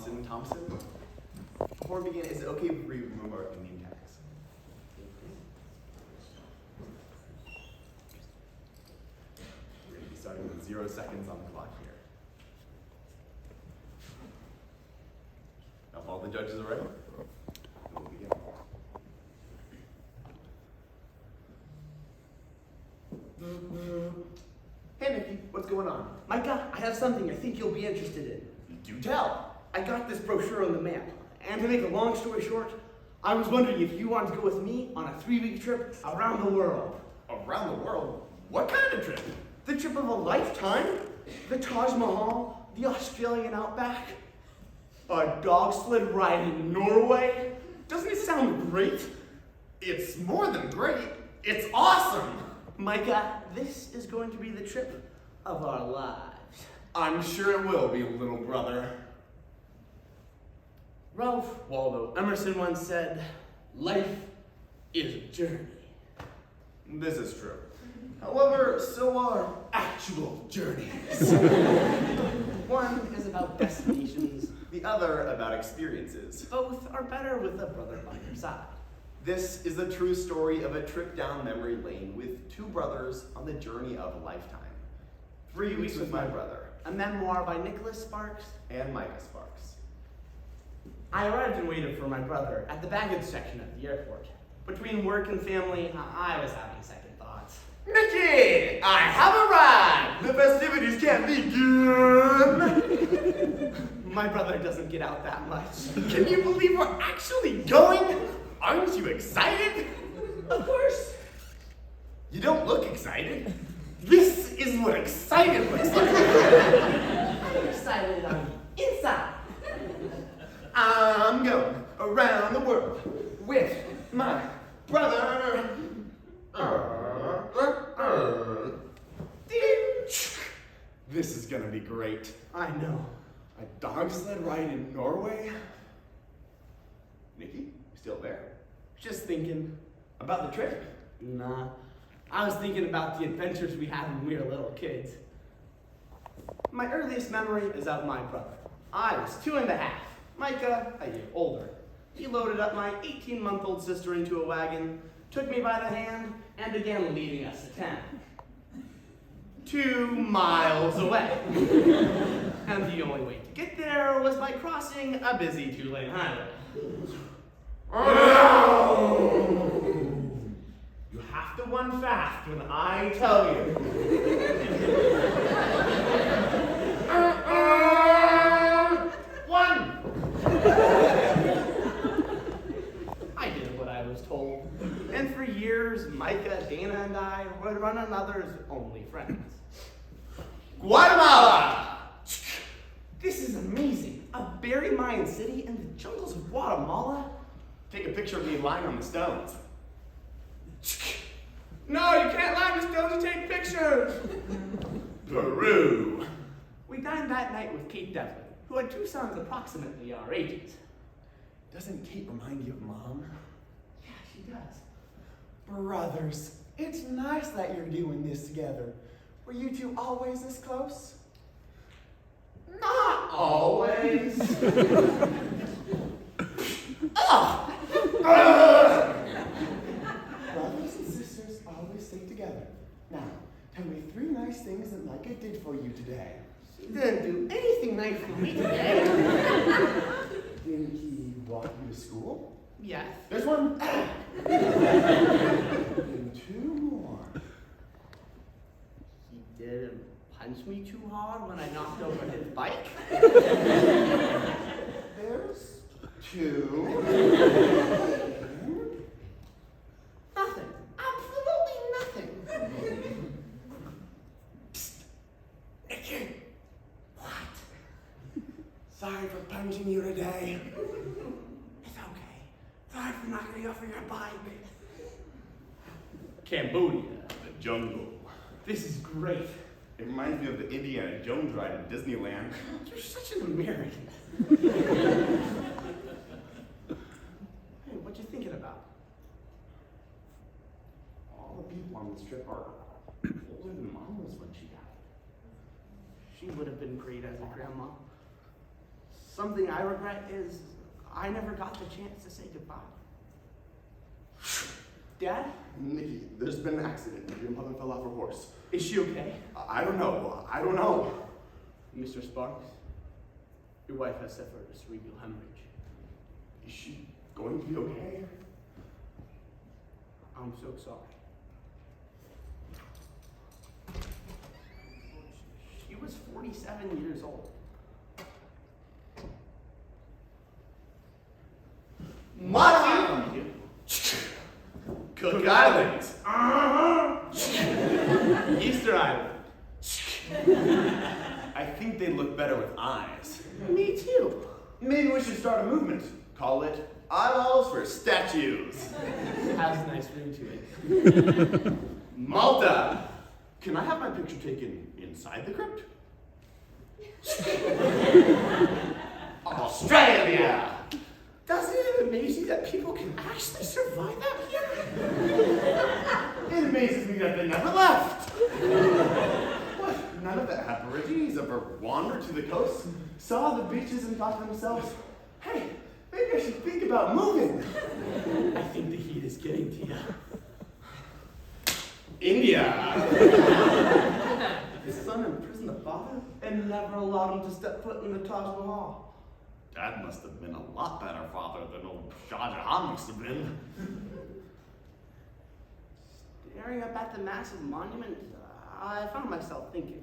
Thompson. Before we begin, is it okay if we remove our name tags? We're going to be starting with 0 seconds on the clock here. Now, if all the judges are ready, we'll begin. Hey, Mickey, what's going on? Micah, I have something I think you'll be interested in. Do tell. I got this brochure on the map, and to make a long story short, I was wondering if you wanted to go with me on a 3-week trip around the world. Around the world? What kind of trip? The trip of a lifetime? The Taj Mahal, the Australian outback, a dog sled ride in Norway. Doesn't it sound great? It's more than great. It's awesome. Micah, this is going to be the trip of our lives. I'm sure it will be, little brother. Ralph Waldo Emerson once said, "Life is a journey." This is true. However, so are actual journeys. One is about destinations. The other about experiences. Both are better with a brother by your side. This is the true story of a trip down memory lane with two brothers on the journey of a lifetime. 3 weeks with my brother. A memoir by Nicolas Sparks And Micah Sparks. I arrived and waited for my brother at the baggage section at the airport. Between work and family, I was having second thoughts. Mickey! I have arrived! The festivities can't begin! My brother doesn't get out that much. Can you believe we're actually going? Aren't you excited? Of course. You don't look excited. This is what excited looks like. I'm excited on the inside. I'm going around the world with my brother. This is gonna be great. I know. A dog sled ride in Norway? Nikki, still there? Just thinking. About the trip? Nah. I was thinking about the adventures we had when we were little kids. My earliest memory is of my brother. I was 2.5. Micah, a year older. He loaded up my 18-month-old sister into a wagon, took me by the hand, and began leading us to town. 2 miles away. And the only way to get there was by crossing a busy 2-lane highway. You have to run fast when I tell you. One! I did what I was told. And for years, Micah, Dana, and I would run another's only friends. Guatemala! This is amazing. A berry Mayan city in the jungles of Guatemala? Take a picture of me lying on the stones. No, you can't lie on the stones and take pictures. Peru. We dined that night with Kate Devlin, who had 2 sons approximately our ages. Doesn't Kate remind you of Mom? Yeah, she does. Brothers, it's nice that you're doing this together. Were you two always this close? Not always. Brothers and sisters always stay together. Now, tell me 3 nice things that Micah did for you today. She didn't do anything nice for me today. Did he walk you to school? Yes. There's one. And 2 more. He didn't punch me too hard when I knocked over his bike. There's 2. Nothing. Absolutely nothing. Nikki. What? Sorry for punching you today. It's okay. Sorry for knocking you off of your bike. Cambodia. The jungle. This is great. It reminds me of the Indiana Jones ride in Disneyland. You're such an American. Hey, what you thinking about? All the people on this trip are older than Mom was when she died. She would have been great as a grandma. Something I regret is I never got the chance to say goodbye. Dad? Nikki, there's been an accident. Your mother fell off her horse. Is she okay? I don't know. Mr. Sparks, your wife has suffered a cerebral hemorrhage. Is she going to be okay? I'm so sorry. She was 47 years old. Mom! Cook Island! Easter Island. I think they look better with eyes. Me too. Maybe we should start a movement. Call it Eyeballs for Statues. Has a nice ring to it. Malta! Can I have my picture taken inside the crypt? Australia! Doesn't it amaze you that people can actually survive out here? It amazes me that they never left. What? None of the Aborigines ever wandered to the coast, saw the beaches, and thought to themselves, hey, maybe I should think about moving. I think the heat is getting to you. India. His son imprisoned the father and never allowed him to step foot in the Taj Mahal. Dad must have been a lot better father than old Shah Jahan must have been. Staring up at the massive monument, I found myself thinking.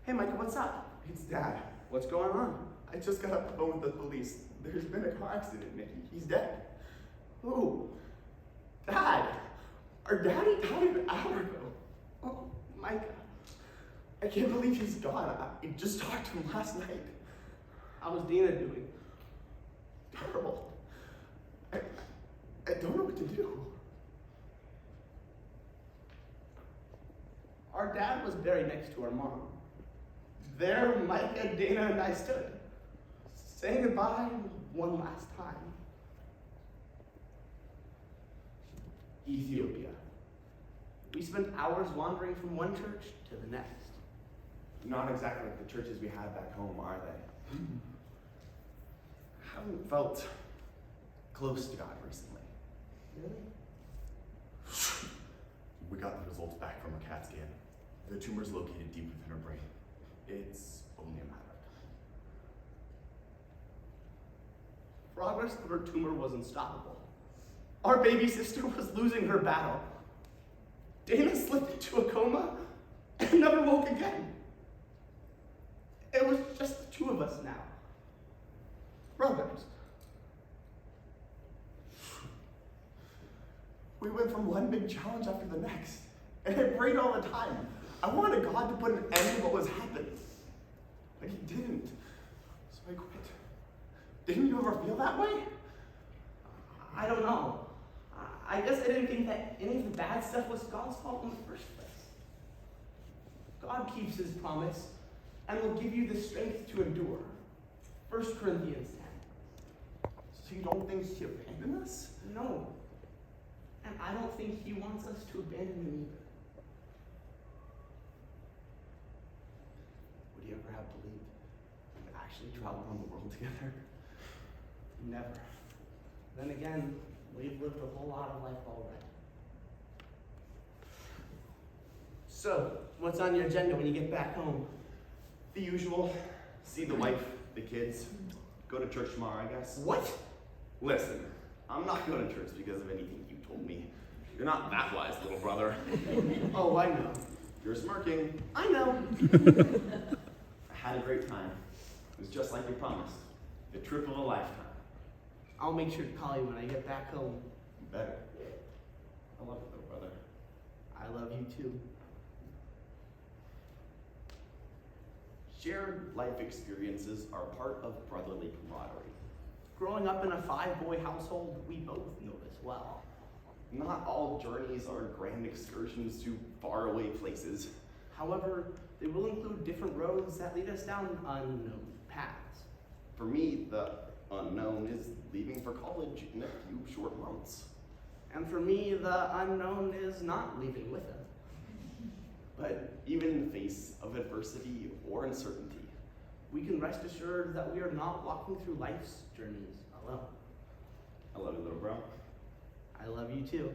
Hey, Micah, what's up? It's Dad. What's going on? I just got off the phone with the police. There's been a car accident, Nikki. He's dead. Who? Dad! Our daddy died an hour ago. Oh, Micah. I can't believe he's gone. I just talked to him last night. How was Dina doing? Terrible. I don't know what to do. Our dad was buried next to our mom. There, Micah, Dana, and I stood, saying goodbye one last time. Ethiopia. We spent hours wandering from one church to the next. Not exactly like the churches we had back home, are they? I haven't felt close to God recently. Really? We got the results back from a CAT scan. The tumor's located deep within her brain. It's only a matter of time. Progress of her tumor was unstoppable. Our baby sister was losing her battle. Dana slipped into a coma and never woke again. It was just the two of us now. Brothers. We went from one big challenge after the next, and I prayed all the time. I wanted God to put an end to what was happening, but He didn't. So I quit. Didn't you ever feel that way? I don't know. I guess I didn't think that any of the bad stuff was God's fault in the first place. God keeps His promise and will give you the strength to endure. 1 Corinthians 10. So you don't think He abandoned us? No. And I don't think He wants us to abandon Him either. Would you ever have believed we could actually travel around the world together? Never. Then again, we've lived a whole lot of life already. So, what's on your agenda when you get back home? The usual. See the wife, the kids. Go to church tomorrow, I guess. What? Listen, I'm not going to church because of anything you told me. You're not that wise, little brother. Oh, I know. You're smirking. I know. I had a great time. It was just like you promised. The trip of a lifetime. I'll make sure to call you when I get back home. You better. I love you, little brother. I love you too. Shared life experiences are part of brotherly camaraderie. Growing up in a 5-boy household, we both know this well. Not all journeys are grand excursions to faraway places. However, they will include different roads that lead us down unknown paths. For me, the unknown is leaving for college in a few short months. And for me, the unknown is not leaving with him. But even in the face of adversity or uncertainty, we can rest assured that we are not walking through life's journeys alone. I love you, little bro. I love you too.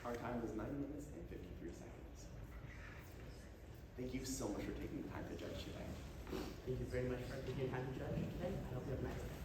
Our time is 9 minutes and 53 seconds. Thank you so much for taking the time to judge today. Thank you very much for taking time to judge today. I hope you have a nice day.